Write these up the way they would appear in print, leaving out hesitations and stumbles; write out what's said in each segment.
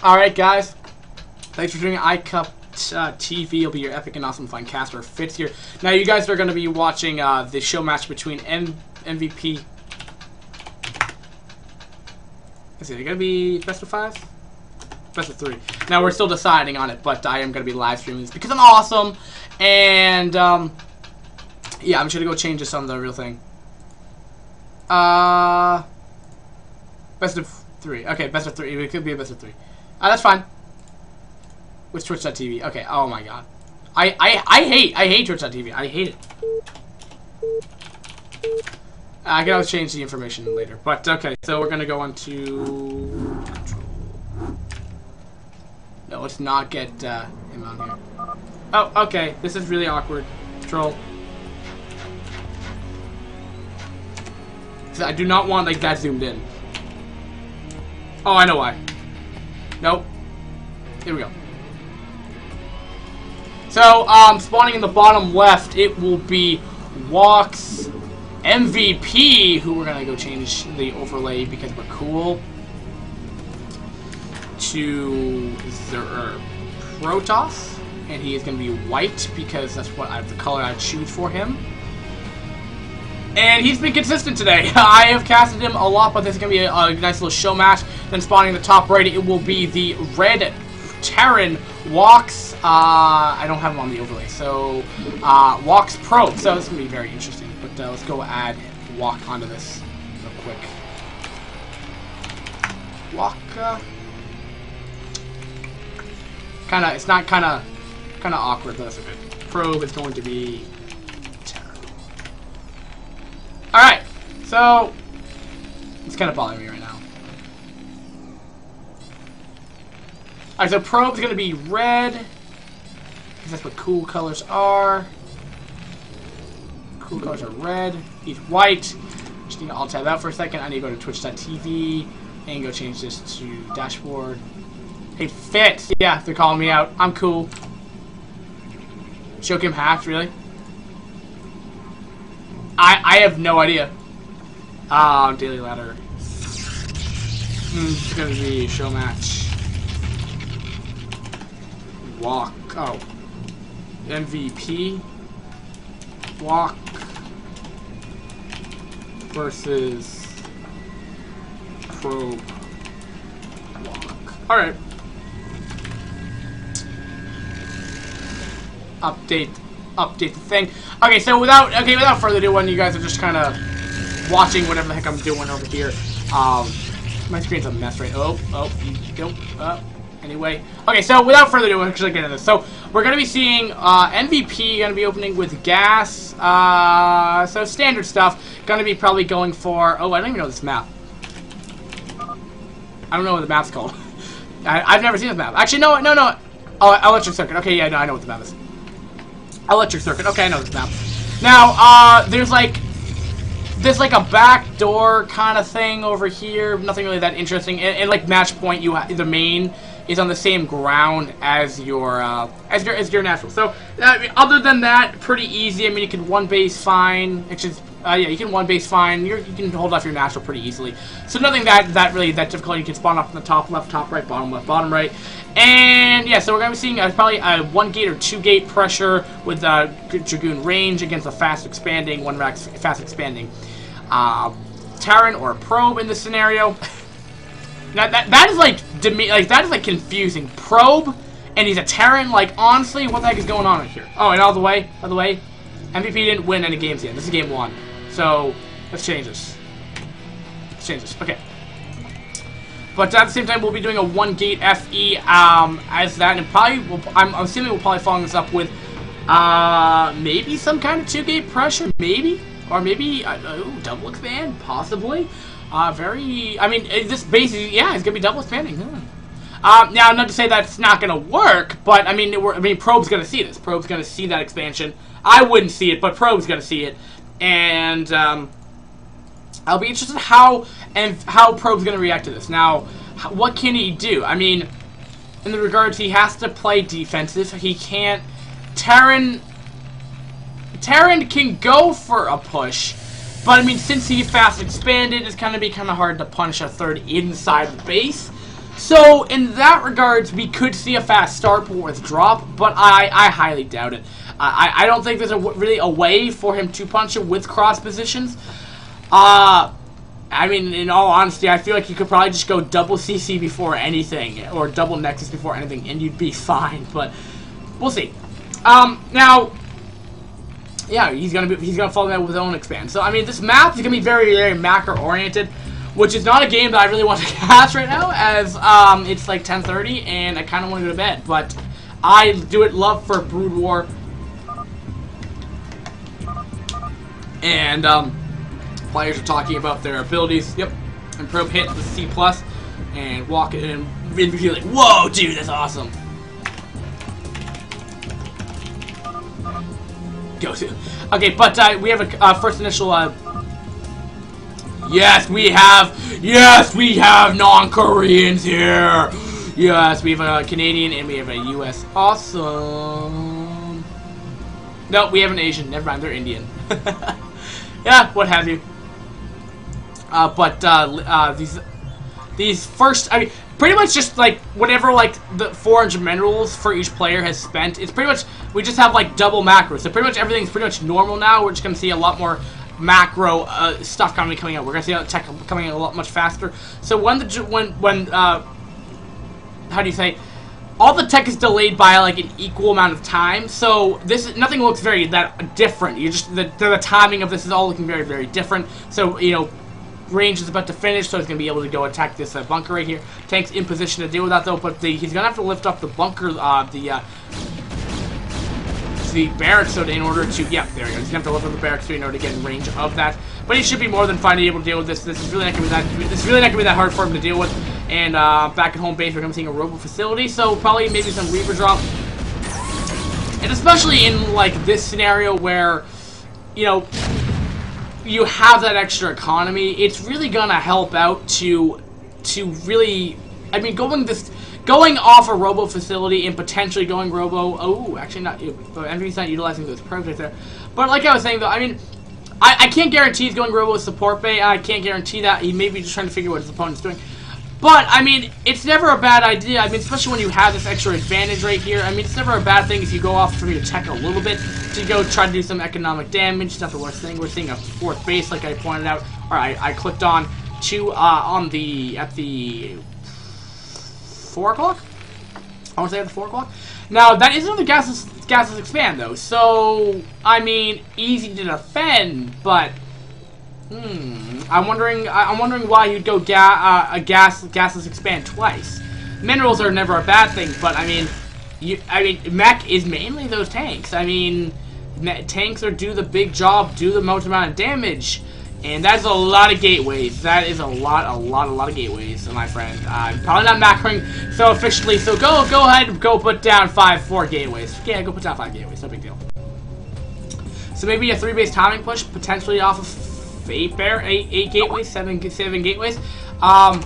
Alright, guys. Thanks for tuning in. iCup TV will be your epic and awesome fun caster fifth here. Now, you guys are going to be watching the show match between MVP. Is it going to be best of 5? Best of 3. Now, we're still deciding on it, but I am going to be live streaming this because I'm awesome. And, yeah, I'm just going to go change this on the real thing. Best of 3. Okay, best of 3. It could be a best of 3. That's fine. With Twitch.tv. Okay, oh my god. I hate Twitch.tv. I hate it. I can always change the information later. But, okay, so we're gonna go on to... No, let's not get him on here. Oh, okay. This is really awkward. Control. I do not want, like, that zoomed in. Oh, I know why. Nope. Here we go. So, spawning in the bottom left, it will be wOk's MVP, who we're gonna go change the overlay because we're cool, to Protoss, and he is gonna be white because that's what the color I choose for him. And he's been consistent today. I have casted him a lot, but this is going to be a nice little show match. Then spawning in the top right, it will be the red Terran wOk's, I don't have him on the overlay, so wOk's Probe. So this is going to be very interesting. But let's go add wOk onto this real quick. wOk, it's not kind of awkward, but that's okay. Probe is going to be Alright, so it's kind of bothering me right now. Alright, so Probe's going to be red, because that's what cool colors are. Cool colors are red. He's white. Just need to alt tab out for a second. I need to go to twitch.tv and go change this to dashboard. Hey, fit! Yeah, they're calling me out. I'm cool. Show him hacked, really? I have no idea. Daily ladder. It's gonna be show match. wOk. Oh. MVP. wOk. Versus Probe. wOk. Alright. Update the thing. Okay, so without further ado, when you guys are just kind of watching whatever the heck I'm doing over here, my screen's a mess right. Anyway, okay, so without further ado, we're actually getting into this. So we're gonna be seeing MVP gonna be opening with gas. So standard stuff. Gonna be probably going for. Oh, I don't even know this map. I don't know what the map's called. I've never seen this map. Actually, no. Oh, electric circuit. Okay, yeah, no, I know what the map is. Electric circuit. Okay, I know this map. Now, there's like a back door kind of thing over here. Nothing really that interesting. And like match point, the main is on the same ground as your natural. So other than that, pretty easy. I mean, you can one base fine. Yeah, you can one base fine. You can hold off your natural pretty easily. So nothing that really that difficult. You can spawn up in the top left, top right, bottom left, bottom right. And yeah, so we're gonna be seeing probably a 1 gate or 2 gate pressure with Dragoon range against a fast expanding Terran or Probe in this scenario. Now that is like confusing. Probe and he's a Terran. Like honestly, what the heck is going on right here? Oh, and by the way, MVP didn't win any games yet. This is game 1. So let's change this. Okay. But at the same time, we'll be doing a 1 gate FE as that, and probably I'm assuming we'll probably follow this up with maybe some kind of 2 gate pressure, maybe, or maybe double expand, possibly. I mean, this basically, yeah, it's gonna be double expanding. Now, not to say that's not gonna work, but I mean, Probe's gonna see this. Probe's gonna see that expansion. I wouldn't see it, but Probe's gonna see it, and I'll be interested how Probe's gonna react to this. Now, what can he do? I mean, in the regards, he has to play defensive. He can't. Terran can go for a push, but I mean, since he fast expanded, it's gonna be kind of hard to punish a third inside the base. So, in that regards, we could see a fast start with drop, but I highly doubt it. I don't think there's really a way for him to punch him with cross positions. I mean, in all honesty, I feel like you could probably just go double CC before anything, or double Nexus before anything, and you'd be fine, but we'll see. Now, yeah, he's gonna follow that with his own expand. So, I mean, this map is gonna be very, very macro-oriented, which is not a game that I really want to catch right now, as it's like 10:30 and I kind of want to go to bed. But I do it love for Brood War, and players are talking about their abilities. Yep, and Probe hit the C+, and walk in and be like, "Whoa, dude, that's awesome." Go to. Okay, but we have a first initial. Yes, we have non-Koreans here. Yes, we have a Canadian and we have a U.S. Awesome. No, we have an Asian. Never mind, they're Indian. Yeah, what have you. These first, I mean, pretty much just like whatever like the 400 minerals for each player has spent. It's pretty much we just have like double macros. So pretty much everything's pretty much normal now. We're just gonna see a lot more macro stuff coming out. We're gonna see tech coming in a lot much faster. So when how do you say, all the tech is delayed by like an equal amount of time. So nothing looks very that different. You just the timing of this is all looking very, very different. So you know, range is about to finish, so he's gonna be able to go attack this bunker right here. Tank's in position to deal with that though, but he's gonna have to lift up the bunker, the barracks so in order to, yeah, there we go. He's gonna have to lift up the barracks so in order to get in range of that. But he should be more than fine to be able to deal with this. This is really not gonna be that. This is really not gonna be that hard for him to deal with. And back at home base, we're gonna be seeing a robo facility, so probably maybe some Reaver drop. And especially in like this scenario where, you know, you have that extra economy, it's really gonna help out to really, I mean, going off a robo facility and potentially going robo. Oh, actually not. MVP's not utilizing those probes right there. But like I was saying though, I mean, I can't guarantee he's going robo with support bay. I can't guarantee that. He may be just trying to figure out what his opponent's doing. But I mean, it's never a bad idea. I mean, especially when you have this extra advantage right here. I mean, it's never a bad thing if you go off for your tech a little bit to go try to do some economic damage. It's not the worst thing. We're seeing a fourth base, like I pointed out, or I clicked on to at the 4 o'clock. I want to say at the 4 o'clock. Now that is another gasless expand though. So I mean, easy to defend, but. I'm wondering why you'd go gasless expand twice. Minerals are never a bad thing, but I mean, mech is mainly those tanks. I mean, tanks do the big job, do the most amount of damage, and that's a lot of gateways. That is a lot of gateways, my friend. I'm probably not macroing so efficiently, so go ahead and go put down 4 gateways. Yeah, go put down 5 gateways. No big deal. So maybe a 3-base timing push, potentially off of 8 gateways, 7 gateways. Oh,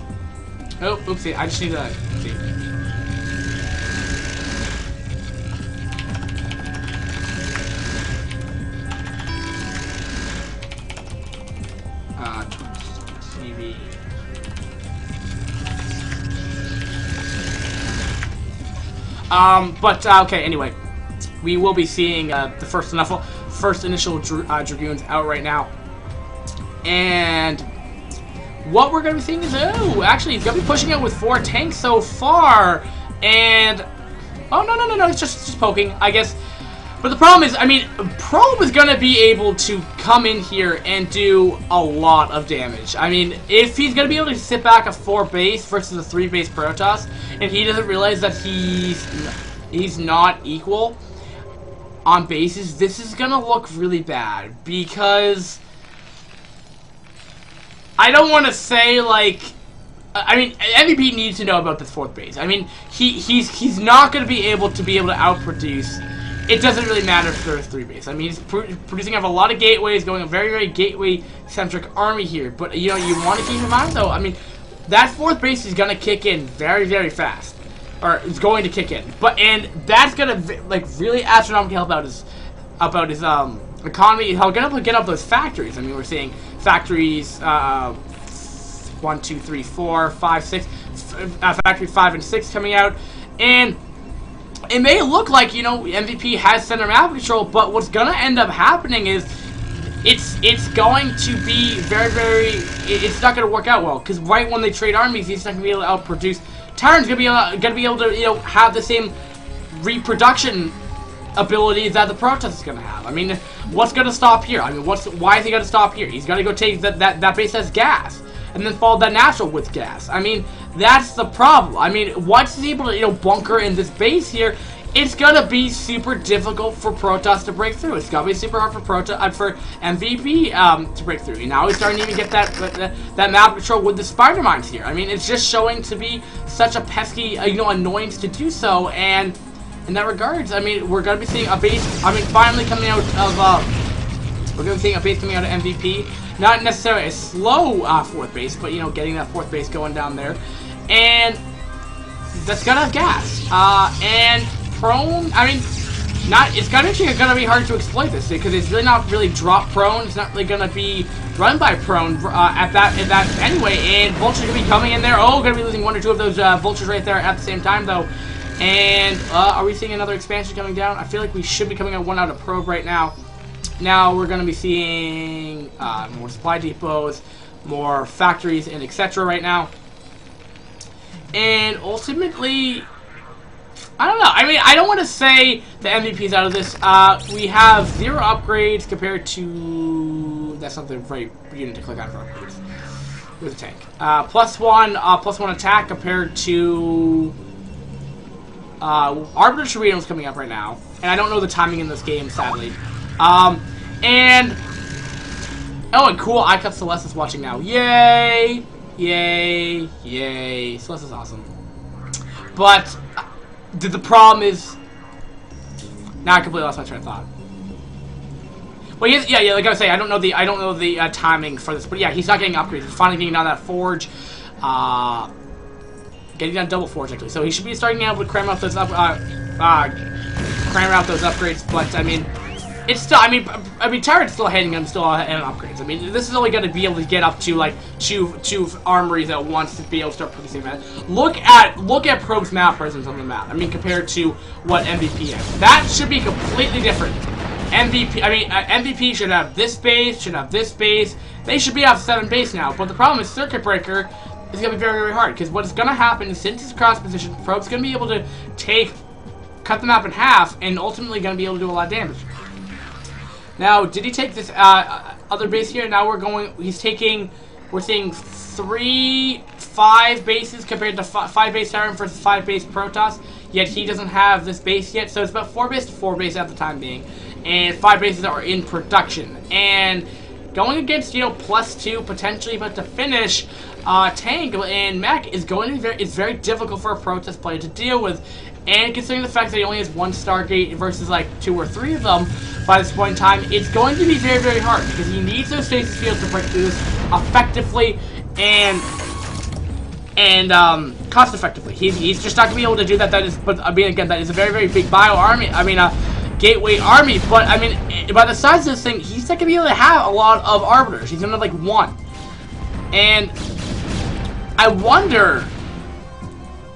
oopsie, I just need to see. TV. Okay, anyway, we will be seeing the first initial Dragoons out right now. And what we're going to be seeing is, oh, actually, he's going to be pushing out with 4 tanks so far. And, oh, no, it's just poking, I guess. But the problem is, I mean, Probe is going to be able to come in here and do a lot of damage. I mean, if he's going to be able to sit back a 4 base versus a 3 base Protoss, and he doesn't realize that he's not equal on bases, this is going to look really bad. Because I don't want to say, like, I mean, MVP needs to know about this 4th base. I mean, he's not going to be able to outproduce. It doesn't really matter if there's 3 base. I mean, he's producing up a lot of gateways, going a very, very gateway-centric army here. But, you know, you want to keep in mind, though, I mean, that 4th base is going to kick in very, very fast. Or, it's going to kick in. And that's going to, like, really astronomically help out his economy. How going to get up those factories. I mean, we're seeing factories 1, 2, 3, 4, 5, 6. Factory 5 and 6 coming out, and it may look like, you know, MVP has center map control, but what's gonna end up happening is it's going to be it's not gonna work out well, because right when they trade armies, he's not gonna be able to outproduce. Terran's gonna be able to, you know, have the same reproduction abilities that the Protest is gonna have. I mean, what's gonna stop here? I mean, why is he gonna stop here? He's gonna go take that base has gas, and then follow that natural with gas. I mean, that's the problem. I mean, once he's able to, you know, bunker in this base here, it's gonna be super difficult for Protoss to break through. It's gonna be super hard for for MVP to break through. And now he's starting to even get that map control with the spider mines here. I mean, it's just showing to be such a pesky, you know, annoyance to do so. And in that regards, I mean, we're gonna be seeing a base. I mean, finally coming out of we're gonna be seeing a base coming out of MVP. Not necessarily a slow fourth base, but, you know, getting that fourth base going down there, and that's gonna have gas. And prone, I mean, it's gonna be hard to exploit this, because it's really not really drop prone. It's not really gonna be run by prone at that anyway. And vultures gonna be coming in there. Oh, gonna be losing one or two of those vultures right there at the same time though. And are we seeing another expansion coming down? I feel like we should be coming out one out of probe right now. Now we're gonna be seeing more supply depots, more factories, and etc. right now. And ultimately, I don't know. I mean, I don't want to say the MVP's out of this. We have 0 upgrades compared to... That's not the right unit to click on for upgrades. With a tank. +1 attack compared to... Arbiter Torino's coming up right now. And I don't know the timing in this game, sadly. And... Oh, and cool, I got Celestis watching now. Yay! Yay! Yay! Celestis is awesome. But... the problem is, now I completely lost my train of thought. Well, yeah, like I was saying, I don't know the timing for this, but yeah, he's not getting upgrades. He's finally getting down that forge, getting down double forge actually. So he should be starting able to cram out those upgrades. But I mean, it's still, I mean, Tyrant's still hitting him, still in upgrades. I mean, this is only going to be able to get up to like two armories at once to be able to start producing that. Look at Probe's map presence on the map. I mean, compared to what MVP has, that should be completely different. MVP should have this base, should have this base. They should be off 7 base now. But the problem is Circuit Breaker is going to be very, very hard, because what's going to happen is, since it's cross position, Probe's going to be able to cut the map in half, and ultimately going to be able to do a lot of damage. Now, did he take this other base here? Now we're seeing 5 bases compared to 5 base Tyrant versus 5 base Protoss. Yet he doesn't have this base yet, so it's about 4 base to 4 base at the time being, and 5 bases are in production. And going against, you know, +2 potentially, but to finish, tank and mech is going to be very difficult for a Protoss player to deal with. And considering the fact that he only has 1 Stargate versus like 2 or 3 of them by this point in time, it's going to be very, very hard, because he needs those stasis fields to break through this effectively and cost effectively. He's just not going to be able to do that. But I mean, again, that is a very, very big bio army. I mean, gateway army. But I mean, by the size of this thing, he's not going to be able to have a lot of arbiters. He's going to have like 1. And I wonder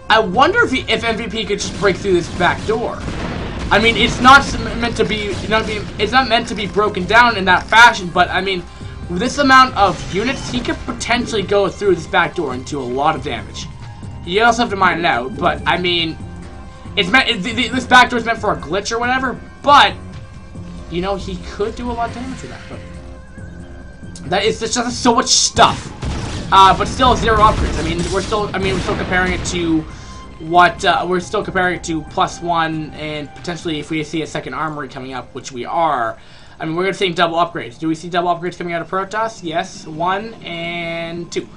if MVP could just break through this back door. I mean, it's not meant to be, you know what I mean? It's not meant to be broken down in that fashion, but I mean, with this amount of units, he could potentially go through this back door and do a lot of damage. You also have to mine it out, but I mean, this back door is meant for a glitch or whatever, but you know, he could do a lot of damage with that. But that is just so much stuff. But still 0 upgrades. I mean, we're still comparing it to what we're still comparing it to +1, and potentially if we see a second armory coming up, which we are. I mean, we're going to see double upgrades. Do we see double upgrades coming out of Protoss? Yes, 1 and 2.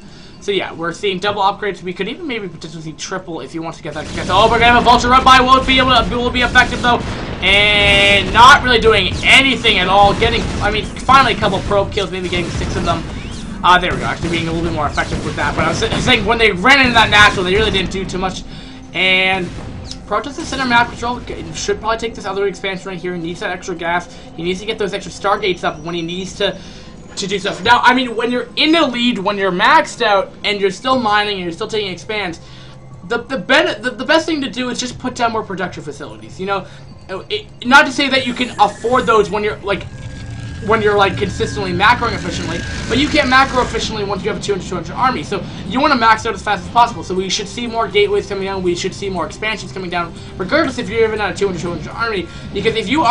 So yeah, we're seeing double upgrades. We could even maybe potentially see triple if you want to get that. Oh, we're gonna have a vulture run by. Will be effective though, and not really doing anything at all. I mean, finally a couple probe kills, maybe getting 6 of them. There we go. Actually being a little bit more effective with that. But I was saying, when they ran into that natural, they really didn't do too much. And Protoss' center map control should probably take this other expansion right here. He needs that extra gas. He needs to get those extra Stargates up when he needs to do stuff. Now, I mean, when you're in the lead, when you're maxed out, and you're still mining, and you're still taking expands, the best thing to do is just put down more production facilities. You know, not to say that you can afford those when you're like consistently macroing efficiently, but you can't macro efficiently once you have a 200 army. So you want to max out as fast as possible. So we should see more gateways coming down. We should see more expansions coming down, regardless if you're even at a 200 army. Because if you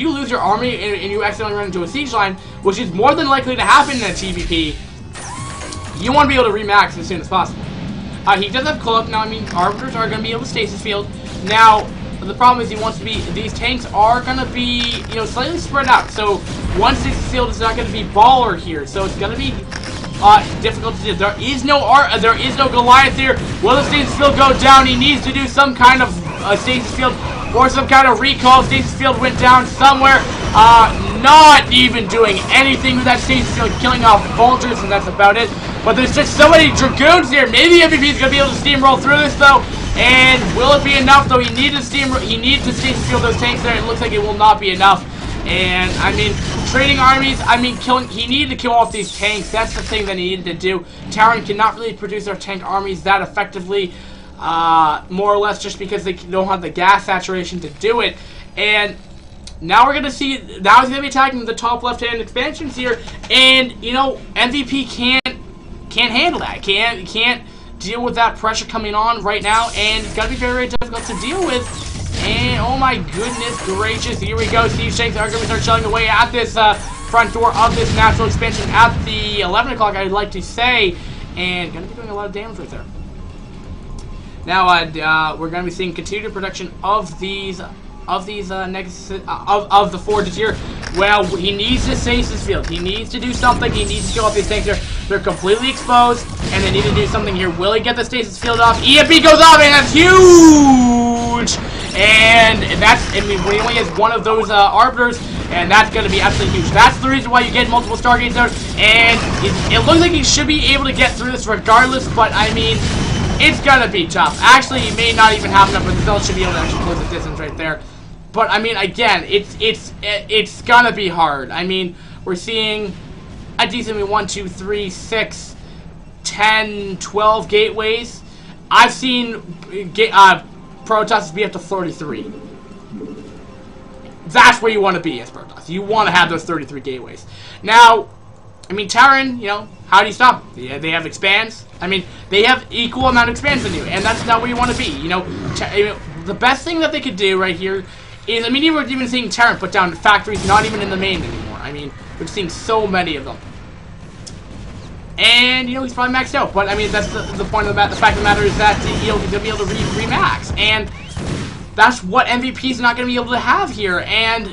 lose your army and you accidentally run into a siege line, which is more than likely to happen in a TVP, you want to be able to remax as soon as possible. He does have cloak now. I mean, arbiters are going to be able to stasis field now. The problem is he wants to be, these tanks are going to be, you know, slightly spread out. So one stasis field is not going to be baller here. So it's going to be difficult to do. There is no Goliath here. Will the stasis field go down? He needs to do some kind of stasis field or some kind of recall. Stasis field went down somewhere. Not even doing anything with that stasis field, killing off vultures, and that's about it. But there's just so many dragoons here. Maybe MVP is going to be able to steamroll through this, though. And will it be enough, though? He needs to stasis field those tanks there. It looks like it will not be enough. And, I mean, trading armies, I mean, he needed to kill off these tanks. That's the thing that he needed to do. Terran cannot really produce their tank armies that effectively, more or less just because they don't have the gas saturation to do it. And now we're going to see, now he's going to be attacking the top left-hand expansions here. And, you know, MVP can't handle that. Can't deal with that pressure coming on right now, and it's going to be very, very difficult to deal with. And oh my goodness gracious, here we go. Siege tanks are going to start shelling away at this front door of this natural expansion at the 11 o'clock, I'd like to say, and going to be doing a lot of damage right there. Now we're going to be seeing continued production of these of the forges here. Well, he needs to stasis field. He needs to do something. He needs to kill off these tanks here. They're completely exposed, and they need to do something here. Will he get the stasis field off? EMP goes off, and that's huge! And that's, I mean, he only has one of those arbiters, and that's going to be absolutely huge. That's the reason why you get multiple Stargates there, and it looks like he should be able to get through this regardless, but I mean, it's going to be tough. Actually, he may not even have enough, but the Zealot should be able to actually close the distance right there. But I mean, again, it's gonna be hard. I mean, we're seeing a decent 1, 2, 3, 6, 10, 12 gateways. I've seen Protoss be up to 33. That's where you want to be as Protoss. You want to have those 33 gateways. Now, I mean, Terran, you know, how do you stop them? Yeah, they have expands. I mean, they have equal amount of expands than you, and that's not where you want to be. You know, the best thing that they could do right here is, I mean, we're even seeing Terran put down factories not even in the main anymore. I mean, we're seeing so many of them. And, you know, he's probably maxed out. But, I mean, that's the point of the matter. The fact of the matter is that he's going to be able to re-max. And that's what MVP is not going to be able to have here. And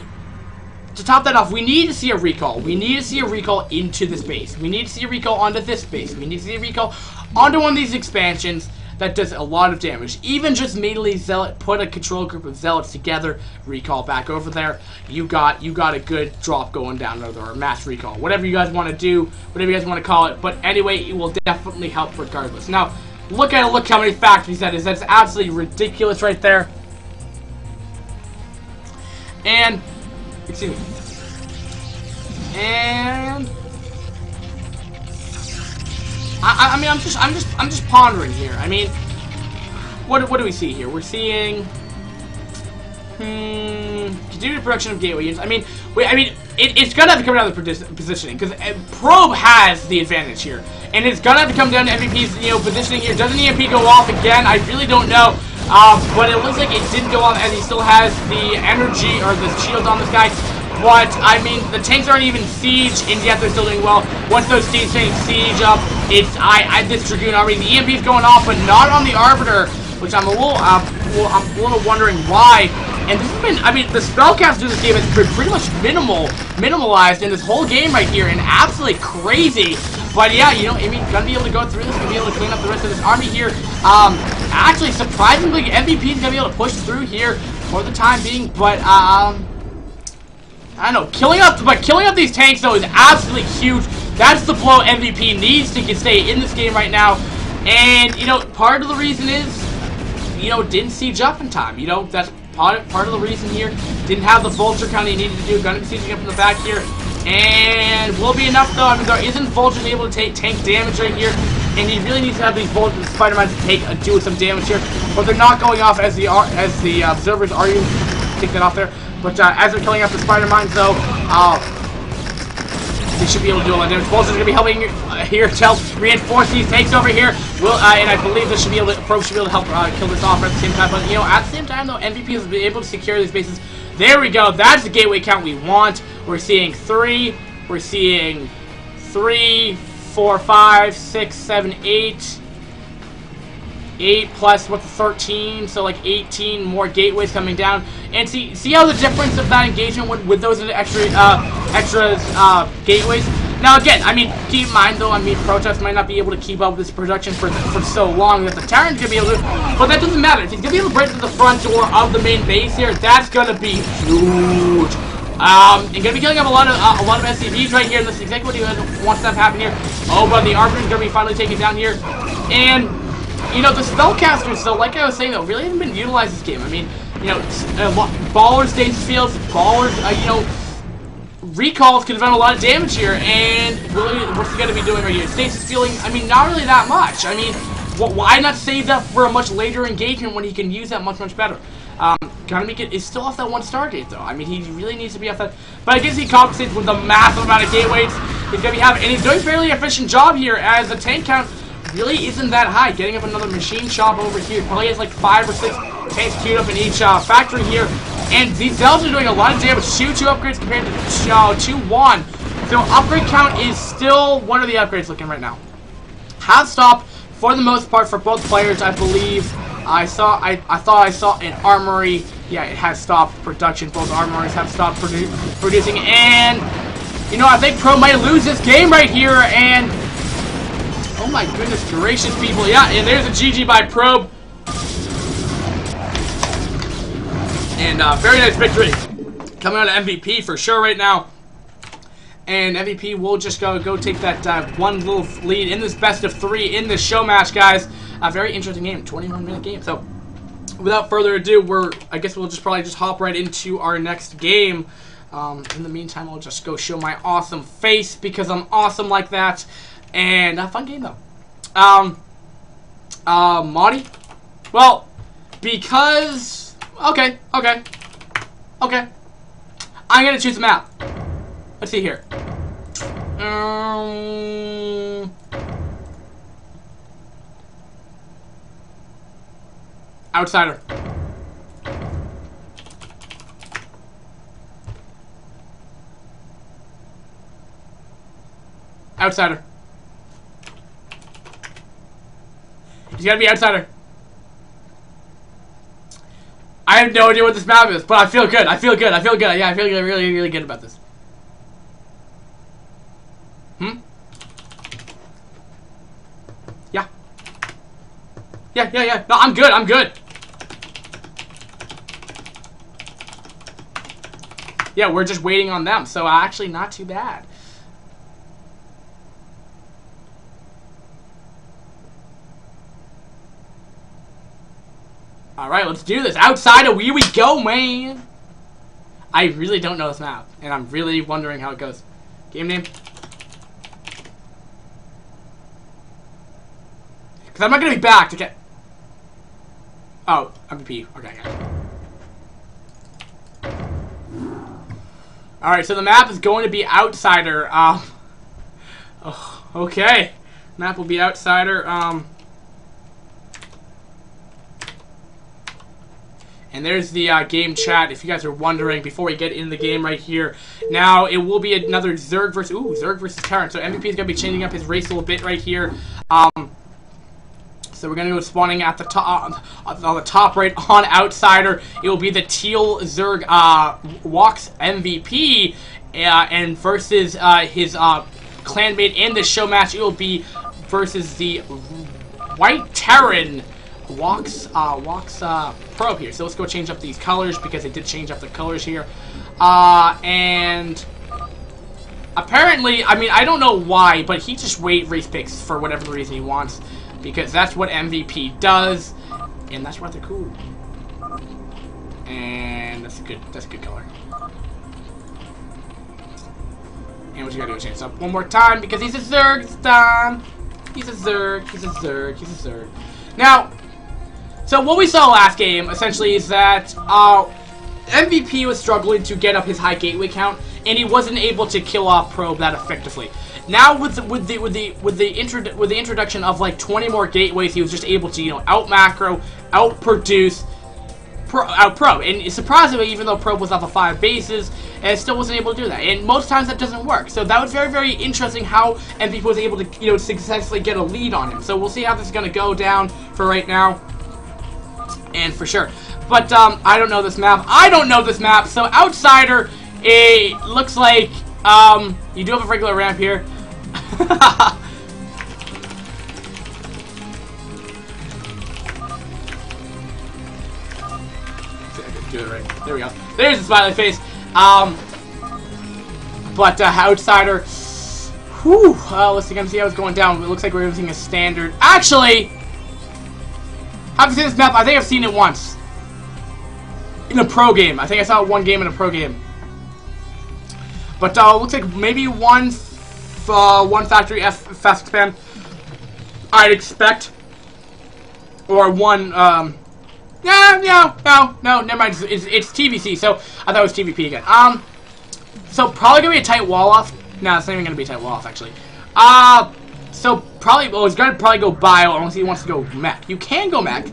to top that off, we need to see a recall. We need to see a recall into this base. We need to see a recall onto this base. We need to see a recall onto one of these expansions that does a lot of damage. Even just melee zealot, put a control group of zealots together, recall back over there. You got a good drop going down there, or mass recall, whatever you guys want to do, whatever you guys want to call it. But anyway, it will definitely help regardless. Now, look how many factories that is. That's absolutely ridiculous right there. And excuse me. And I mean, I'm just pondering here. I mean, what do we see here? We're seeing continued production of gateway units. I mean, it's gonna have to come down to positioning, because Probe has the advantage here, and it's gonna have to come down to MVP's, you know, positioning here. Doesn't EMP go off again? I really don't know. But it looks like it didn't go off, as he still has the energy or the shield on this guy. But, I mean, the tanks aren't even siege, and yet they're still doing well. Once those tanks siege up, it's, this Dragoon army, the EMP's going off, but not on the Arbiter, which I'm a little wondering why. And this has been, I mean, the spellcast through this game has been pretty much minimalized in this whole game right here, and absolutely crazy. But yeah, you know, I mean, gonna be able to go through this, gonna be able to clean up the rest of this army here. Actually, surprisingly, MVP's gonna be able to push through here for the time being, but, I don't know, killing up these tanks, though, is absolutely huge. That's the blow MVP needs to stay in this game right now. And, you know, part of the reason is, you know, didn't siege up in time. You know, that's part of the reason here. Didn't have the vulture count he needed to do. Gonna be sieging up in the back here. And will be enough, though. I mean, there isn't vultures able to take tank damage right here. and he really needs to have these bullets and Spider-Man to do some damage here. But they're not going off as the observers are. You take that off there. But as they're killing off the Spider-Man, though, they should be able to do a lot of damage. Bolts is going to be helping here to help reinforce these tanks over here. And I believe this should be able to, Probe should be able to help kill this off at the same time. But, you know, at the same time, though, MVP has been able to secure these bases. There we go. That's the gateway count we want. We're seeing 3. We're seeing 3, 4, 5, 6, 7, 8. 8 plus what's 13, so like 18 more gateways coming down. And see how the difference of that engagement with those extra gateways. Now again, I mean, keep in mind though, I mean, Protoss might not be able to keep up with this production for so long that the Terran's gonna be able to, but that doesn't matter. If he's gonna be able to break through the front door of the main base here, that's gonna be huge. And gonna be killing up a lot of SCVs right here. And this is exactly what he wants to have happen here. Oh, but the Arbiter's gonna be finally taken down here, and you know, the spellcasters, though, like I was saying, though, really haven't been utilized this game. I mean, you know, ballers, stasis fields, ballers, you know, recalls could have done a lot of damage here. And really, what's he going to be doing right here? Stasis fielding, I mean, not really that much. I mean, why not save that for a much later engagement when he can use that much better? Gotta make it is still off that 1 Stargate, though. I mean, he really needs to be off that. But I guess he compensates with the massive amount of gateways he's going to be having. And he's doing a fairly efficient job here as the tank count really isn't that high. Getting up another machine shop over here. Probably has like 5 or 6 tanks queued up in each factory here. And these cells are doing a lot of damage. 2 upgrades compared to 2-1. So upgrade count is still one of the upgrades looking right now. Has stopped for the most part for both players, I believe. I thought I saw an armory. Yeah, it has stopped production. Both armories have stopped producing. And you know, I think Pro might lose this game right here. And oh my goodness gracious, people. Yeah, and there's a GG by Probe. And very nice victory. Coming out of MVP for sure right now. And MVP will just go take that one little lead in this best of 3 in this show match, guys. A very interesting game, 21-minute game. So, without further ado, I guess we'll probably hop right into our next game. In the meantime, I'll just go show my awesome face because I'm awesome like that. And a fun game though. Monty? Well, because okay. I'm gonna choose a map. Let's see here. Outsider. Outsider. He's gotta be Outsider. I have no idea what this map is, but I feel good. Yeah, I feel really, really good about this. Yeah. Yeah. No, I'm good. Yeah, we're just waiting on them, so actually not too bad. Alright, let's do this. Outsider, here we go, man. I really don't know this map, and I'm really wondering how it goes. Game name? Because I'm not going to be back to get... Oh, MVP. Okay, Alright, so the map is going to be Outsider. Oh, okay. Map will be Outsider. And there's the game chat, if you guys are wondering, before we get in the game right here. Now, it will be another Zerg versus Terran. So MVP is going to be changing up his race a little bit right here. So we're going to go spawning at the top, on the top right on Outsider. It will be the Teal Zerg wOk's MVP. And versus his clanmate in the show match, it will be versus the White Terran wOk's probe here. So let's go change up these colors because they did change up the colors here. And apparently, I mean, I don't know why, but he just race picks for whatever reason he wants because that's what MVP does, and that's rather cool. And that's a good color. And what you gotta do is change this up one more time because he's a Zerg this time. He's a Zerg. He's a Zerg. He's a Zerg. Now, so what we saw last game, essentially, is that MVP was struggling to get up his high gateway count, and he wasn't able to kill off Probe that effectively. Now, with the introduction of like 20 more gateways, he was just able to, you know, out macro, out produce, out Probe. And surprisingly, even though Probe was off of 5 bases, and still wasn't able to do that. And most times that doesn't work. So that was very, very interesting how MVP was able to, you know, successfully get a lead on him. So we'll see how this is going to go down for right now, and for sure. But I don't know this map. I don't know this map. So Outsider, it looks like you do have a regular ramp here. Do it right. There we go. There's the smiley face. But Outsider. Whew. Let's see how it's going down. It looks like we're using a standard. Actually, I've seen this map. I think I've seen it once in a pro game. I think I saw it one game in a pro game. But looks like maybe one factory fast expand, I'd expect, or one. No, never mind. It's TVC, so I thought it was TVP again. So probably gonna be a tight wall off. No, it's not even gonna be a tight wall off actually. So probably, well, he's gonna probably go bio unless he wants to go mech. You can go mech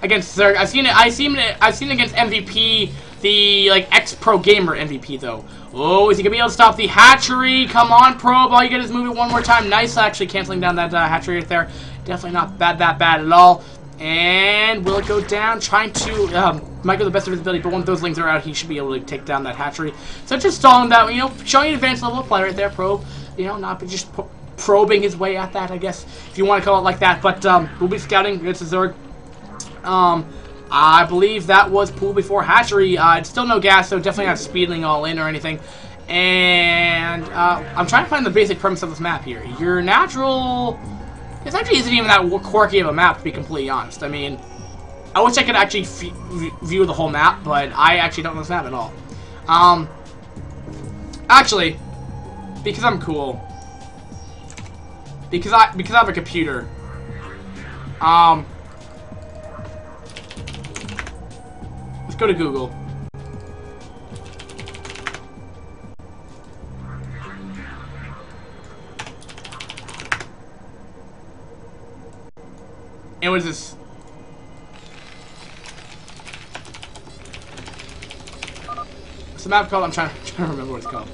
against Zerg. I've seen it against MVP, the like ex-pro gamer MVP though. Oh, is he gonna be able to stop the hatchery? Come on, Probe. All you get is move it one more time. Nice, actually canceling down that hatchery right there. Definitely not that bad at all. And will it go down? Trying to might go the best of his ability, but once those lings are out, he should be able to take down that hatchery. So just stalling that, you know, showing an advanced level of play right there, Probe. You know, not just probing his way at that, I guess, if you want to call it like that. But we'll be scouting. It's a Zerg. I believe that was pool before hatchery. It's still no gas, so definitely not speeding all in or anything. And I'm trying to find the basic premise of this map here. Your natural... This actually isn't even that quirky of a map, to be completely honest. I mean, I wish I could actually view the whole map, but I actually don't know this map at all. Actually, because I'm cool, because I have a computer, let's go to Google. And what is this? What's the map called? I'm trying to remember what it's called.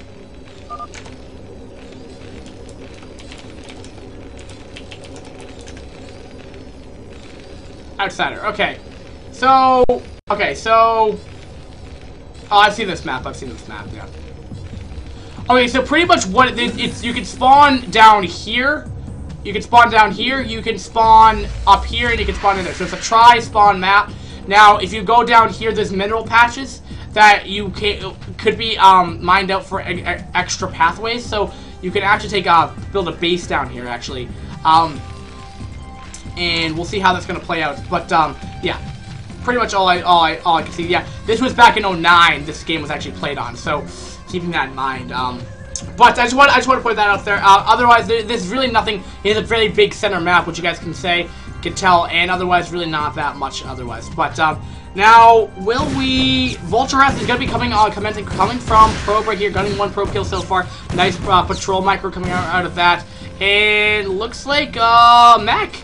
Outsider. Okay. So. Okay. So. Oh, I've seen this map. Yeah. Okay. So pretty much what it is, it's you can spawn down here. You can spawn down here, you can spawn up here, and you can spawn in there. So it's a try-spawn map. Now, if you go down here, there's mineral patches that you could be mined out for extra pathways. So you can actually build a base down here, actually. And we'll see how that's going to play out. But, yeah, pretty much all I can see. Yeah, this was back in 09, this game was actually played on. So keeping that in mind. But I just want to put that out there. Otherwise, there's really nothing. It is a very big center map, which you guys can tell, and otherwise, really not that much otherwise. But now, will we? Vulture Harass is going to be coming from Probe right here, gunning 1 Probe kill so far. Nice patrol micro coming out of that, and looks like mech,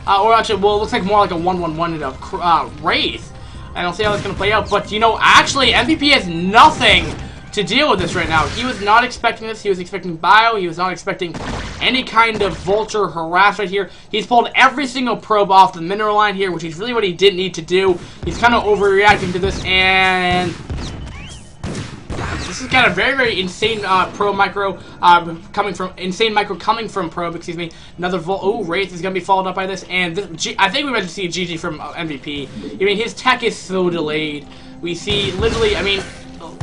or actually, well, it looks like more like a 1-1-1 Wraith. And I'll see how that's going to play out. But you know, actually, MVP has nothing to deal with this right now. He was not expecting this. He was expecting bio. He was not expecting any kind of Vulture Harass right here. He's pulled every single probe off the mineral line here, which is really what he didn't need to do. He's kind of overreacting to this, and this has got a very, very insane probe micro coming from probe. Excuse me. Another Wraith is gonna be followed up by this, and this, I think we might see a GG from MVP. I mean, his tech is so delayed. We see literally, I mean,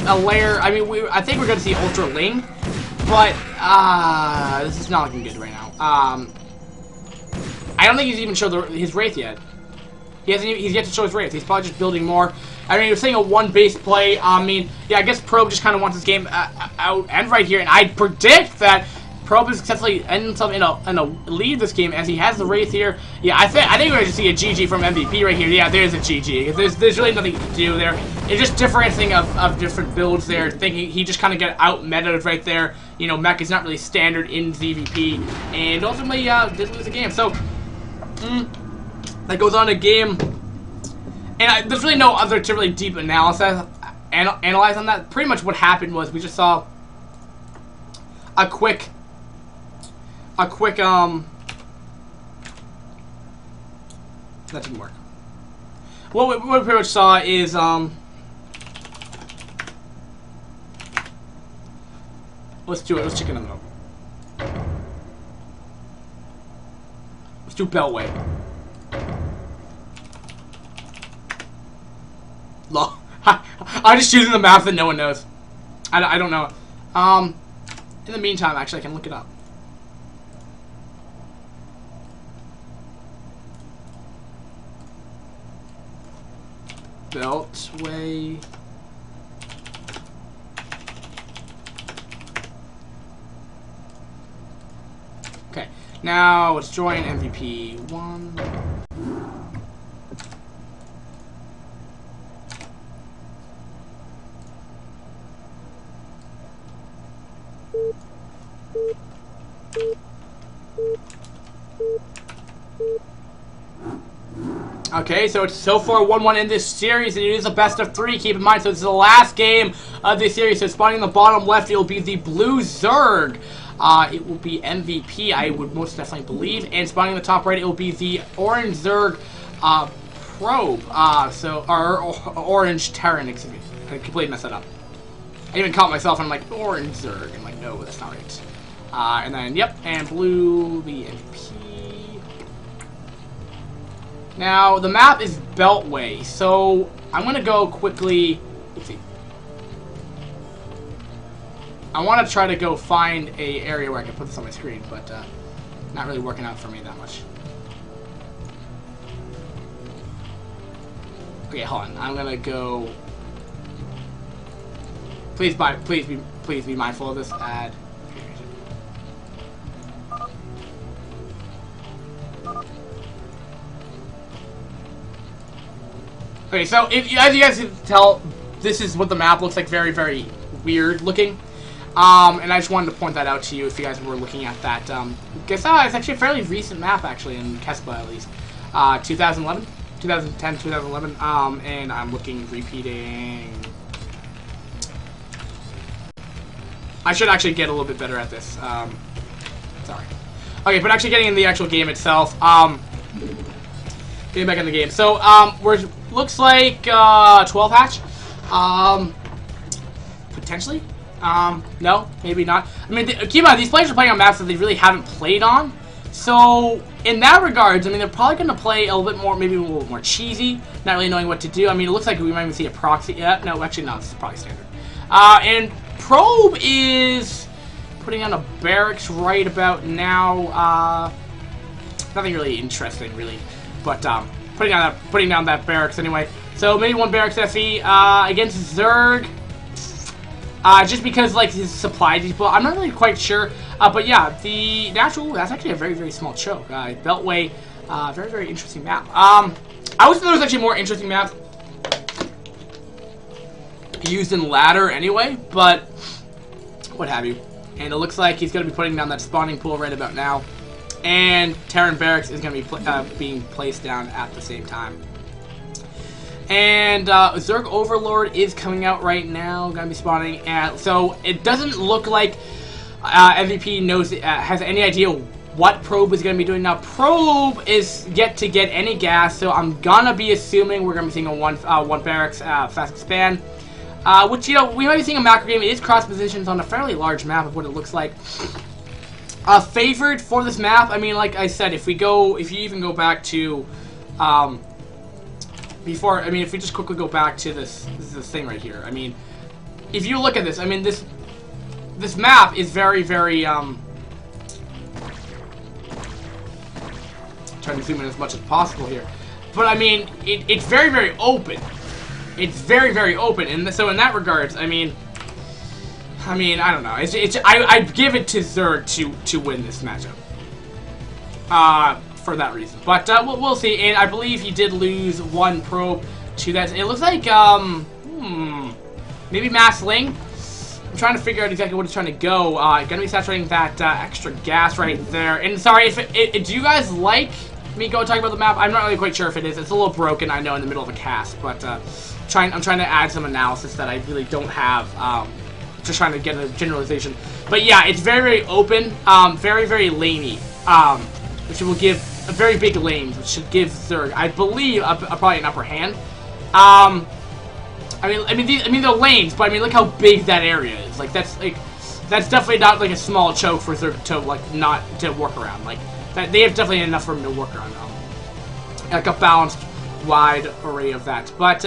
a layer. I mean, I think we're gonna see Ultra Ling, but this is not looking good right now. I don't think he's even showed his Wraith yet. He's yet to show his Wraith. He's probably just building more. I mean, he was saying a 1 base play. I mean, yeah, I guess Probe just kind of wants this game out and right here, and I predict that Probe is successfully ends up in a lead this game as he has the Wraith here. Yeah, I think we're going to see a GG from MVP right here. Yeah, there's a GG. There's really nothing to do there. It's just differencing of different builds there. Thinking he just kind of got out metaed right there. You know, mech is not really standard in ZVP, and ultimately did lose the game. So that goes on a game, and there's really no other to really deep analyze on that. Pretty much what happened was we just saw a quick that didn't work. What we pretty much saw is let's do it. Let's chicken them out. Let's do Beltway. Lol. I'm just choosing the map that no one knows. I don't know. In the meantime, actually, I can look it up. Beltway. Okay, now let's join MVP 1. Okay, so it's so far 1-1 in this series, and it is a best of 3. Keep in mind, so this is the last game of this series. So spawning in the bottom left, it will be the blue Zerg. It will be MVP, I would most definitely believe. And spawning in the top right, it will be the orange Zerg Probe. Or orange Terran, excuse me. I completely messed that up. I even caught myself and I'm like, orange Zerg. I'm like, no, that's not right. And then, yep, and blue, the MVP. Now, the map is Beltway, so I'm going to go quickly. Let's see. I want to try to go find a area where I can put this on my screen, but not really working out for me that much. Okay, hold on. I'm going to go. Please be mindful of this ad. Okay, so as you guys can tell, this is what the map looks like. Very, very weird looking. And I just wanted to point that out to you if you guys were looking at that. Guess it's actually a fairly recent map, actually, in Kespa at least. 2011? 2010, 2011. And I'm repeating. I should actually get a little bit better at this. Sorry. Okay, but actually getting in the actual game itself. Getting back in the game. So, looks like 12 hatch. Potentially. No, maybe not. I mean, keep in mind, these players are playing on maps that they really haven't played on. So, in that regards, I mean, they're probably going to play a little bit more, maybe a little more cheesy, not really knowing what to do. I mean, it looks like we might even see a proxy. Yeah, no, actually, no, this is probably standard. And Probe is putting on a barracks right about now. Nothing really interesting, really. But putting down that barracks anyway. So maybe one barracks FE against Zerg. Just because like his supply depot, I'm not really quite sure. But yeah, the natural, that's actually a very, very small choke. Beltway, very, very interesting map. I would say there was actually more interesting maps used in ladder anyway, but what have you. And it looks like he's going to be putting down that spawning pool right about now. And Terran Barracks is going to be being placed down at the same time. And Zerg Overlord is coming out right now, going to be spawning at. So it doesn't look like MVP knows has any idea what Probe is going to be doing. Now Probe is yet to get any gas, so I'm gonna be assuming we're going to be seeing a one barracks fast expand. Which, you know, we might be seeing a macro game. It is cross positions on a fairly large map of what it looks like. Favored for this map, I mean, like I said, if you even go back to, before, I mean, if we just quickly go back to this thing right here, I mean, if you look at this, I mean, this map is very, very, trying to zoom in as much as possible here, but I mean, it's very, very open. It's very, very open, and so in that regards, I mean, I mean, I don't know. I'd give it to Zerg to win this matchup. For that reason. But we'll see. And I believe he did lose one probe to that. It looks like maybe Mass Ling. I'm trying to figure out exactly what it's trying to go. Gonna be saturating that extra gas right there. And sorry, do you guys like me talking about the map? I'm not really quite sure if it is. It's a little broken, I know, in the middle of a cast, but I'm trying to add some analysis that I really don't have. Just trying to get a generalization. But yeah, it's very, very open, very, very laney, which will give a very big lanes, which should give Zerg, I believe, probably an upper hand. I mean they're lanes, but I mean look how big that area is. Like that's definitely not like a small choke for Zerg to not to work around. Like that they have definitely enough room to work around. Like a balanced, wide array of that. But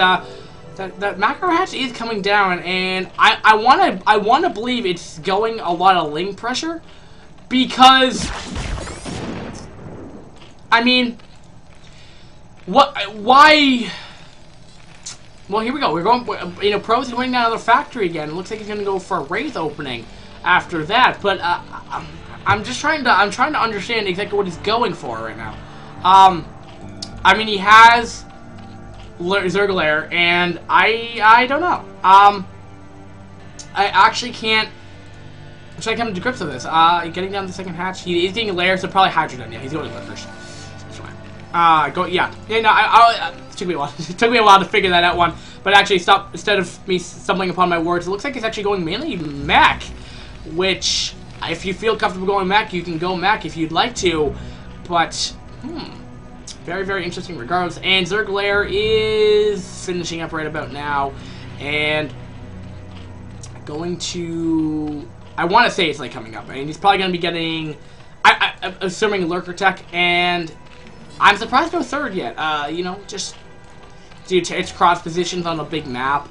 that macro hatch is coming down, and I wanna believe it's going a lot of lane pressure, because I mean, why? Well, here we go. We're going, you know, Pro's going down another factory again. It looks like he's going to go for a Wraith opening after that. But I'm trying to understand exactly what he's going for right now. I mean, he has Zerglair, and I don't know. I actually can't. I'm trying to come to grips with this. Getting down the second hatch. He is getting Lair, so probably Hydrodon. Yeah, he's going to Lurkers. That's fine. Yeah, no, it took me a while. It took me a while to figure that out one, but actually, instead of me stumbling upon my words, it looks like it's actually going mainly mech. Which, if you feel comfortable going mech, you can go mech if you'd like to. But very, very interesting regardless. And Zerglair is finishing up right about now, and going to. I want to say it's like coming up, and he's probably going to be getting. I'm assuming Lurker Tech, and I'm surprised no third yet. You know, just due to its cross positions on a big map.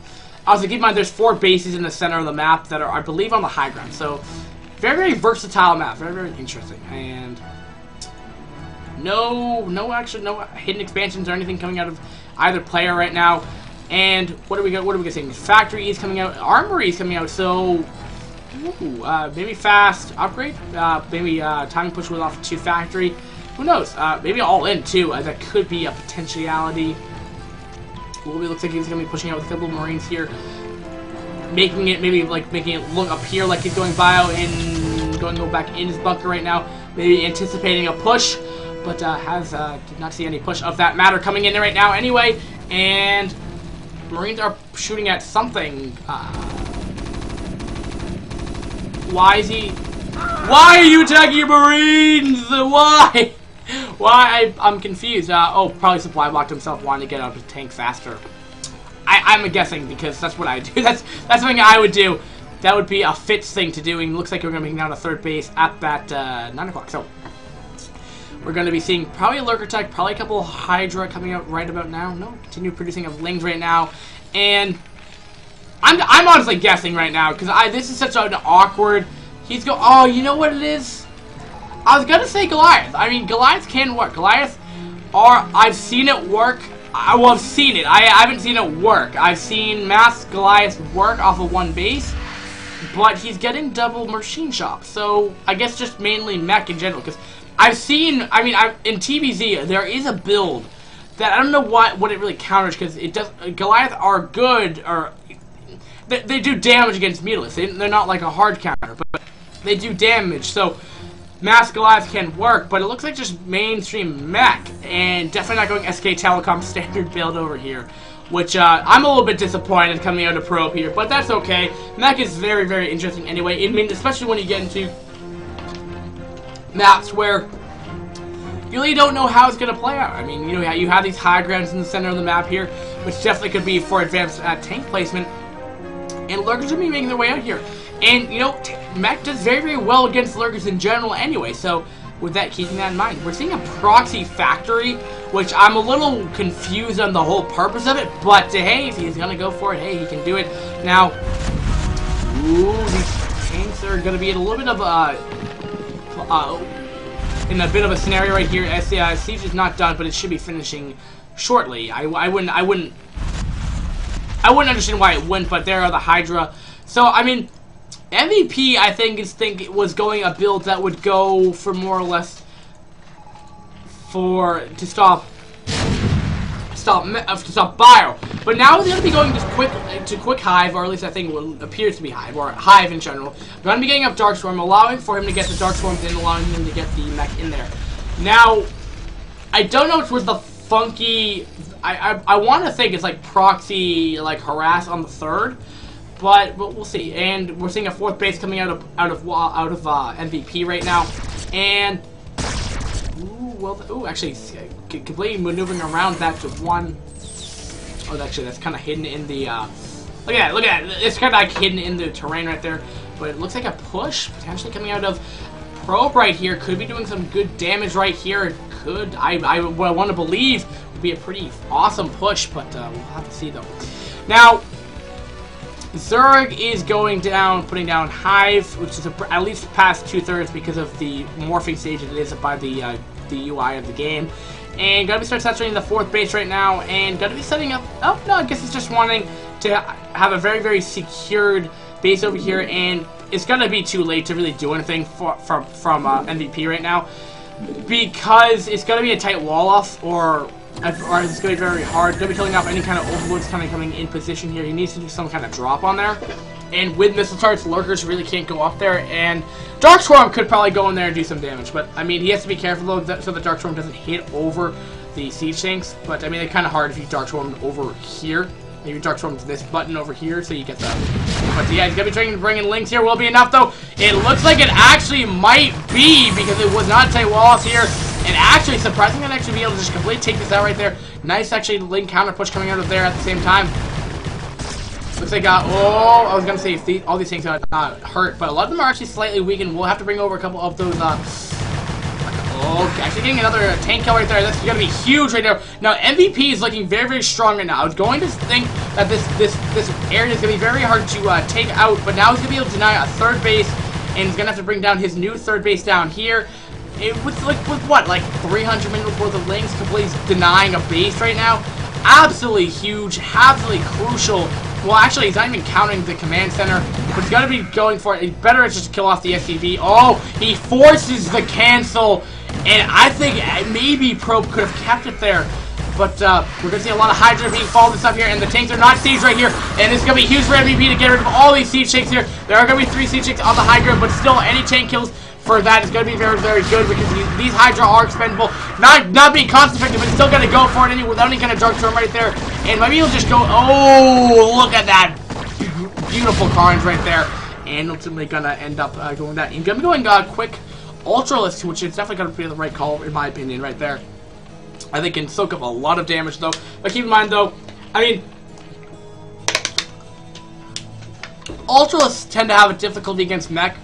Also, keep in mind there's 4 bases in the center of the map that are, I believe, on the high ground. So, very, very versatile map. Very, very interesting. And no hidden expansions or anything coming out of either player right now. And what are we gonna say? Factory is coming out. Armory is coming out. So, maybe fast upgrade. Maybe timing push with off to factory. Who knows? Maybe all in too. That could be a potentiality. It looks like he's going to be pushing out with a couple of Marines here, making it look up here like he's going bio and go back in his bunker right now. Maybe anticipating a push, but did not see any push of that matter coming in right now anyway. And Marines are shooting at something. Why are you attacking Marines? Why? Why? I'm confused. Oh, probably supply blocked himself, wanting to get out of the tank faster. I'm guessing, because that's what I do. That's something I would do. That would be a Fitz thing to do. And it looks like we're going to be down to third base at that 9 o'clock. So we're going to be seeing probably a Lurker Tech, probably a couple of Hydra coming out right about now. No, continue producing of Lings right now, and I'm honestly guessing right now, because this is such an awkward. Oh, you know what it is? I was gonna say Goliath. I mean, Goliath can work. I've seen it work. I've seen it. I haven't seen it work. I've seen Mass Goliath work off of 1 base, but he's getting double machine shop. So I guess just mainly mech in general, because I've seen. I mean, in TBZ there is a build that I don't know what it really counters, because it does. Goliath are good, or they do damage against Mutalisk. They're not like a hard counter, but they do damage. So Mass Goliath can work, but it looks like just mainstream mech, and definitely not going SK Telecom standard build over here, which I'm a little bit disappointed coming out of Probe here, but that's okay. Mech is very, very interesting anyway. I mean, especially when you get into maps where you really don't know how it's going to play out. I mean, you know, you have these high grounds in the center of the map here, which definitely could be for advanced tank placement, and Lurkers are be making their way out here. And, you know, mech does very, very well against Lurkers in general anyway, so with that, keeping that in mind. We're seeing a proxy factory, which I'm a little confused on the whole purpose of it, but hey, if he's gonna go for it, hey, he can do it. Now, these tanks are gonna be in a little bit of in a bit of a scenario right here, as the siege is not done, but it should be finishing shortly. I wouldn't understand why it wouldn't, but there are the Hydra. So, I mean, MVP, I think was going a build that would go for more or less to stop bio. But now he's going to be going just quick hive, or at least I think it appears to be hive, or hive in general. We're going to be getting up dark storm, allowing for him to get the dark storms in, allowing him to get the mech in there. Now, I don't know which was the funky. I want to think it's like proxy, like harass on the third, but we'll see. And we're seeing a fourth base coming out of MVP right now, and actually completely maneuvering around that to one. Oh, actually that's kind of hidden in the. Look at that! It's kind of like hidden in the terrain right there, but it looks like a push potentially coming out of Probe right here. Could be doing some good damage right here. It could. I want to believe would be a pretty awesome push, but we'll have to see though. Now, Zerg is going down, putting down Hive, which is at least past 2/3 because of the morphing stage it is by the UI of the game. And gonna be start saturating the fourth base right now, and gonna be setting up. Oh no, I guess it's just wanting to have a very secured base over here, and it's gonna be too late to really do anything from MVP right now, because it's gonna be a tight wall off, or it's gonna be very hard. Gonna be killing off any kind of overlords coming in position here. He needs to do some kind of drop on there, and with missile turrets, lurkers really can't go up there, and Dark Swarm could probably go in there and do some damage, but I mean he has to be careful though, so the Dark Swarm doesn't hit over the siege tanks. But I mean it's kind of hard if you Dark Swarm over here. Maybe Dark Swarm to this button over here, so you get that. But yeah, he's gonna be trying to bring in links here. Will be enough though. It looks like it actually might be, because it was not tight walls here. And actually, surprisingly, I'd actually be able to just completely take this out right there. Nice, actually, link counter push coming out of there at the same time. Looks like, oh, I was gonna say if all these things got hurt, but a lot of them are actually slightly weakened. We'll have to bring over a couple of those. Okay, actually getting another tank kill right there. That's gonna be huge right now. Now MVP is looking very strong right now. I was going to think that this area is gonna be very hard to take out, but now he's gonna be able to deny a third base, and he's gonna have to bring down his new third base down here. With what, like 300 minutes worth of links, completely denying a base right now. Absolutely huge, absolutely crucial. Well, actually, he's not even counting the command center, but he's got to be going for it. It's better just to kill off the SCV. Oh, he forces the cancel, and I think maybe Probe could have kept it there. But we're going to see a lot of Hydra being followed and stuff here, and the tanks are not sieged right here. And it's going to be huge for MVP to get rid of all these siege tanks here. There are going to be 3 siege tanks on the Hydra, but still, any tank kills for that is going to be very good, because these Hydra are expendable. Not being cost effective, but still going to go for it without any kind of Dark Storm right there. And maybe he'll just go, oh, look at that beautiful carnage right there. And ultimately going to end up going that. He's going to be going quick Ultralist, which is definitely going to be the right call, in my opinion, right there. I think can soak up a lot of damage, though. But keep in mind, though, I mean, Ultralists tend to have a difficulty against mech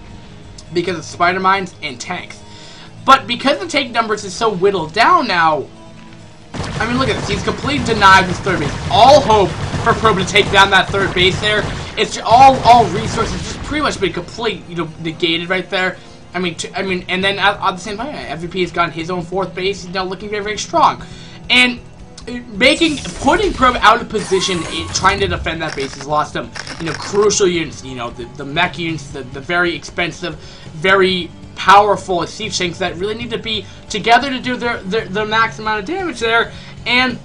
because of spider mines and tanks. But because the tank numbers is so whittled down now, I mean, look at this. He's completely denied his third base. All hope for Probe to take down that third base there. It's all resources just pretty much been completely, negated right there. I mean, and then at the same time, MVP has gotten his own fourth base. He's now looking very strong, and putting Probe out of position, trying to defend that base has lost him, crucial units. The mech units, the very expensive, very powerful siege tanks that really need to be together to do their max amount of damage there, and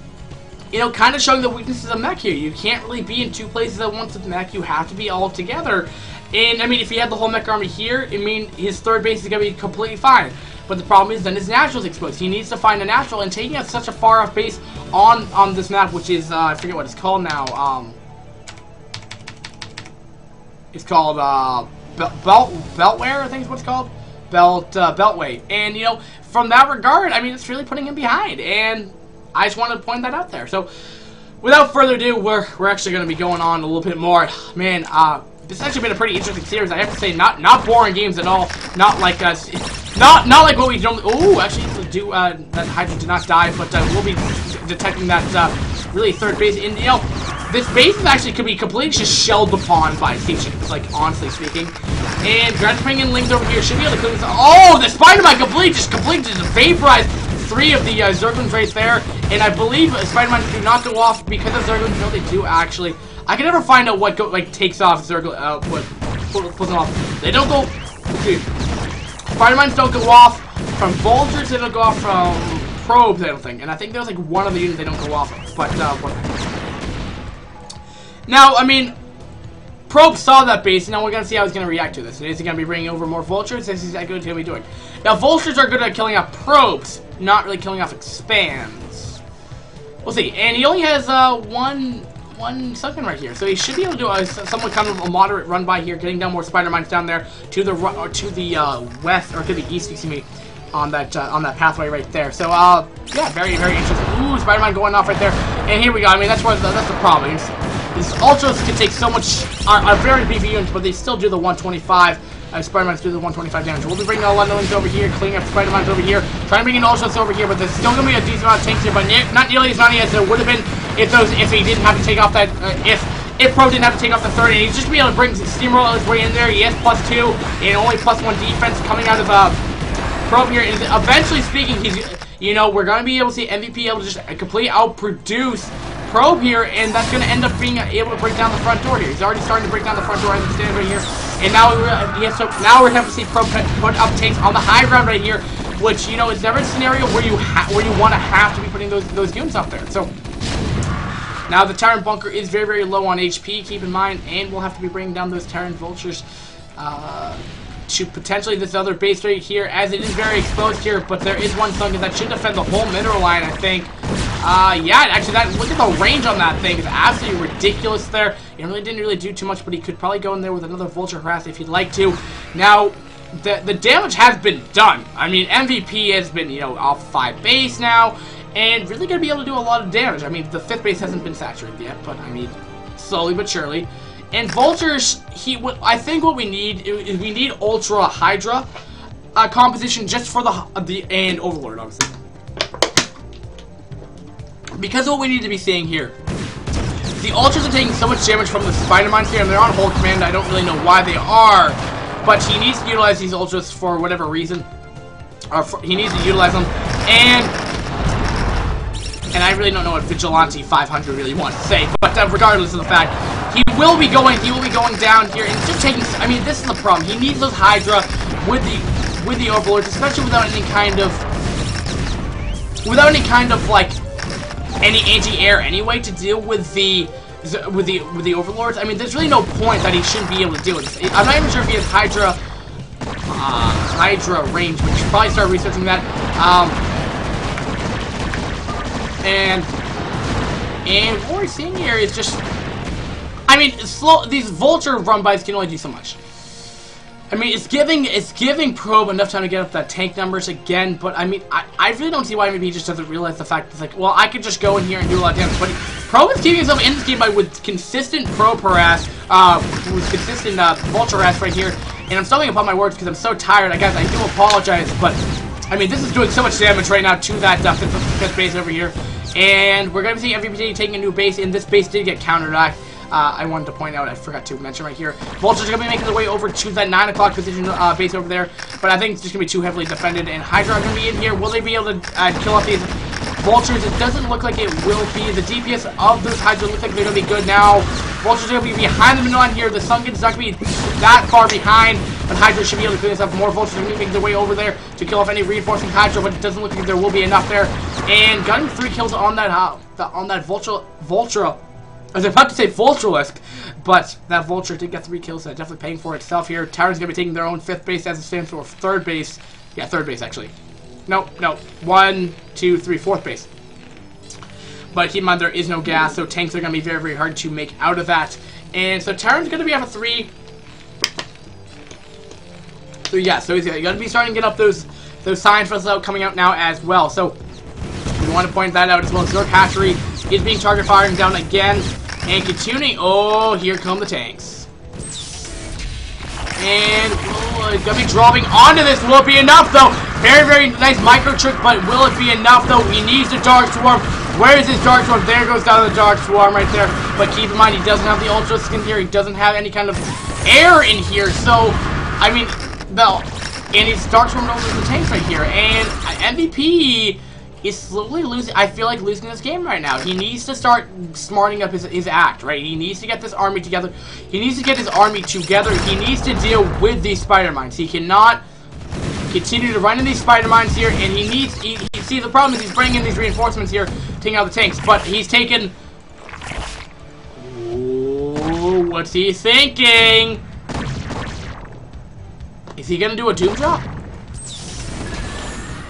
kind of showing the weaknesses of mech here. You can't really be in 2 places at once with mech. You have to be all together. And I mean, if he had the whole mech army here, I mean, his third base is gonna be completely fine. But the problem is then his natural's exposed. He needs to find a natural, and taking out such a far off base on this map, which is I forget what it's called now. It's called Beltware, I think is what it's called. Beltway. And from that regard, I mean, it's really putting him behind, and I just wanted to point that out there. So without further ado, we're actually going to be going on a little bit more. Man, this has actually been a pretty interesting series. I have to say, not boring games at all. Not like not like what we don't. Oh, actually, do that Hydra did not die, but we'll be detecting that really third base. And this base is actually could be completely just shelled upon by siege, like honestly speaking. And Grant's bringing in links over here. Should be able to clear this. Oh, the Spider-Man completely just vaporized 3 of the Zerglings right there. And I believe Spider-Man do not go off because of Zerglings. No, they do actually. I can never find out what takes off Zerglings. pulls them off. They don't go. Let's see. Spider-Mines don't go off from Vultures. They don't go off from Probes, I don't think. And I think there's like one of the units they don't go off of. But now, I mean, Probe saw that base. Now we're gonna see how he's gonna react to this. Is he gonna be bringing over more Vultures? This is exactly what he's gonna be doing. Now, Vultures are good at killing off Probes, not really killing off Expands. We'll see. And he only has one sunken right here, so he should be able to do somewhat kind of a moderate run by here, getting down more Spider-Mines down there to the west or to the east, excuse me, on that pathway right there. So yeah, very very interesting. Ooh, Spider-Man going off right there, and here we go. I mean, that's the problem. These Ultras can take so much, are very beefy units, but they still do the 125. Spider-Man's do the 125 damage. We'll be bringing all London's over here, cleaning up Spider-Man's over here, trying to bring in Ultras over here, but there's still going to be a decent amount of tanks here, but not nearly as many as there would have been if he didn't have to take off that, if Pro didn't have to take off the 30, and he's just be able to bring Steamroll his way in there. He has +2, and only +1 defense coming out of Pro here, and eventually speaking, he's, you know, we're going to be able to see MVP able to just completely outproduce Probe here, and that's going to end up being able to break down the front door here. He's already starting to break down the front door as he stands right here, and now we're going to see Probe put up tanks on the high ground right here, which, you know, is never a scenario where you want to have to be putting those units up there. So now the Tyrant Bunker is very very low on HP, keep in mind, and we'll have to be bringing down those Tyrant Vultures to potentially this other base right here, as it is very exposed here, but there is one sunken that should defend the whole mineral line, I think. Yeah, actually, look at the range on that thing. It's absolutely ridiculous there. It really didn't do too much, but he could probably go in there with another Vulture Harass if he'd like to. Now, the damage has been done. I mean, MVP has been, you know, off 5 base now, and really going to be able to do a lot of damage. I mean, the 5th base hasn't been saturated yet, but, I mean, slowly but surely. And Vultures, I think what we need is we need Ultra Hydra composition just for and Overlord, obviously. Because of what we need to be seeing here. The Ultras are taking so much damage from the Spider-Mines here, and they're on hold command. I don't really know why they are, but he needs to utilize these Ultras for whatever reason. He needs to utilize them, and I really don't know what Vigilante 500 really wants to say, but regardless of the fact, he will be going down here and just taking. I mean, this is the problem. He needs those Hydra with the Overlords, especially without any kind of like any anti-air anyway to deal with the Overlords. I mean, there's really no point that he shouldn't be able to do it. I'm not even sure if he has Hydra range, but you should probably start researching that. And what we're seeing here is just, I mean, these Vulture run-bys can only do so much. I mean, it's giving Probe enough time to get up that tank numbers again, but I mean, I really don't see why maybe he just doesn't realize the fact that it's like, well, I could just go in here and do a lot of damage. But Probe is keeping himself in this game with consistent Probe harass, with consistent Vulture harass right here. And I'm stumbling upon my words because I'm so tired. Guys, I do apologize, but I mean, this is doing so much damage right now to that 5th base over here. And we're going to be seeing MVP taking a new base, and this base did get counterattacked. I wanted to point out, I forgot to mention right here, Vultures are going to be making their way over to that 9 o'clock position base over there, but I think it's just going to be too heavily defended, and Hydra are going to be in here. Will they be able to kill off these Vultures? It doesn't look like it will be. The DPS of those Hydra looks like they're going to be good now. Vultures are going to be behind the middle line here. The Sunken's not going to be that far behind, but Hydra should be able to clean this up. More Vultures are going to make their way over there to kill off any reinforcing Hydra, but it doesn't look like there will be enough there. And gunning 3 kills on that Vulture. I was about to say Vulturelisk, but that Vulture did get 3 kills, so definitely paying for itself here. Tyrant's going to be taking their own 5th base as it stands for 3rd base. Yeah, 3rd base, actually. No. 1, 2, 3, 4th base. But keep in mind, there is no gas, so tanks are going to be very, very hard to make out of that. And so Tyrant's going to be up a 3. So yeah, so he's going to be starting to get up those signs for us coming out now as well. So we want to point that out as well. Zork Hatchery is being target firing down again. And continuing, oh, here come the tanks. And it's going to be dropping onto this. Will it be enough, though? Very, very nice micro trick, but will it be enough, though? He needs the Dark Swarm. Where is his Dark Swarm? There goes down the Dark Swarm right there. But keep in mind, he doesn't have the Ultra Skin here. He doesn't have any kind of air in here. So, I mean, and he's Dark Swarm over the tanks right here. And MVP, is slowly losing. I feel like losing this game right now. He needs to start smarting up his act, right? He needs to get this army together. He needs to get his army together. He needs to deal with these spider mines. He cannot continue to run in these spider mines here, and he needs. See, the problem is he's bringing in these reinforcements here, taking out the tanks, but he's taken. Ooh, what's he thinking? Is he gonna do a doom drop?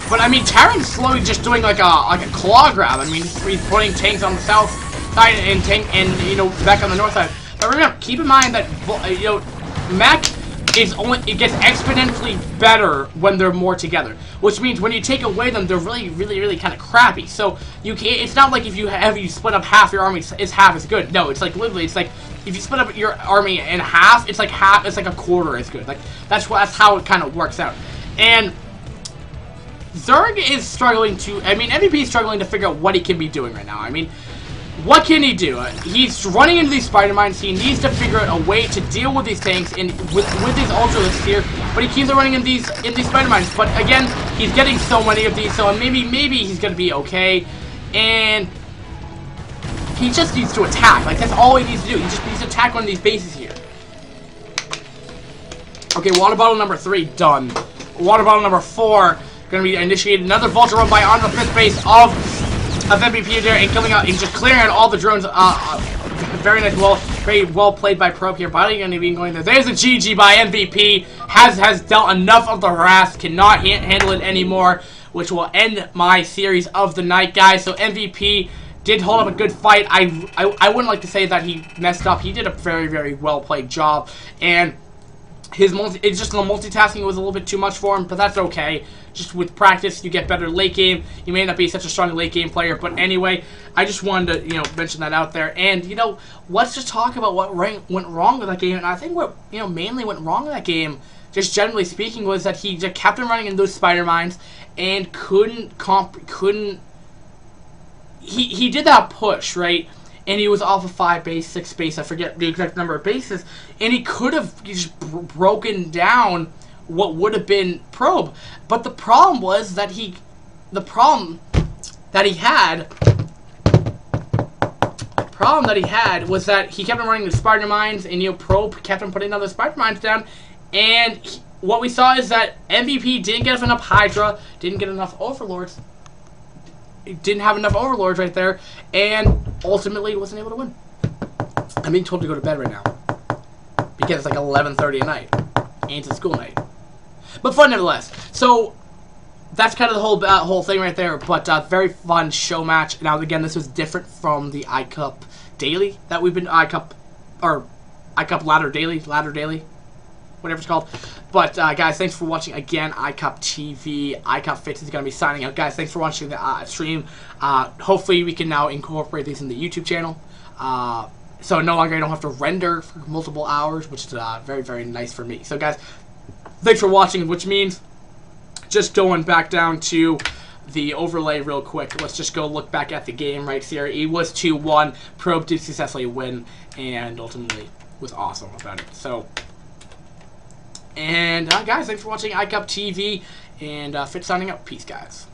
But I mean, Terran's slowly just doing like a claw grab. I mean, he's putting tanks on the south side and you know, back on the north side. But remember, keep in mind that you know, mech is it gets exponentially better when they're more together. Which means when you take away them, they're really kind of crappy. So you can't. It's not like if you split up half your army, it's half as good. No, it's like literally, it's like if you split up your army in half, it's like it's like a quarter as good. Like that's how it kind of works out. And Zerg is struggling to, I mean, MVP is struggling to figure out what he can be doing right now. I mean, what can he do? He's running into these spider mines. He needs to figure out a way to deal with these tanks and with these ultralisks here. But he keeps on running in these spider mines. But again, he's getting so many of these, so maybe he's gonna be okay. And he just needs to attack. Like that's all he needs to do. He just needs to attack one of these bases here. Okay, water bottle number 3 done. Water bottle number 4. Going to be initiated another Vulture run by on the 5th base of MVP there and killing out and just clearing out all the drones. Very nice, very well played by Probe here. Finally going to be going there. There's a GG by MVP. Has dealt enough of the harass. Cannot handle it anymore, which will end my series of the night, guys. So MVP did hold up a good fight. I wouldn't like to say that he messed up. He did a very well played job, and it's just the multitasking was a little bit too much for him, but that's okay. Just with practice, you get better late game. You may not be such a strong late game player, but anyway, I just wanted to, you know, mention that out there. And, you know, let's just talk about what went wrong with that game. And I think what, you know, mainly went wrong with that game, just generally speaking, was that he just kept on running in those spider mines and he did that push, right? And he was off of 5 base, 6 base, I forget the exact number of bases, and he could have just broken down what would have been Probe. But the problem was that he had was that he kept on running the spider mines, and, you know, Probe kept on putting other spider mines down, and what we saw is that MVP didn't get enough Hydra, didn't get enough Overlords, didn't have enough Overlords right there, and ultimately wasn't able to win. I'm being told to go to bed right now because it's like 11:30 at night and it's a school night, but fun nevertheless. So that's kind of the whole thing right there. But very fun show match. Now again, this was different from the iCup Daily that we've been iCup Ladder Daily, whatever it's called. But guys, thanks for watching again. iCup TV, iCup Fits is going to be signing out. Guys, thanks for watching the stream. Hopefully we can now incorporate these in the YouTube channel. So no longer I don't have to render for multiple hours, which is very nice for me. So guys, thanks for watching, which means just going back down to the overlay real quick. Let's just go look back at the game right here. It was 2-1. Probe did successfully win and ultimately was awesome about it. So, and guys, thanks for watching iCup TV, and Fitz signing out. Peace, guys.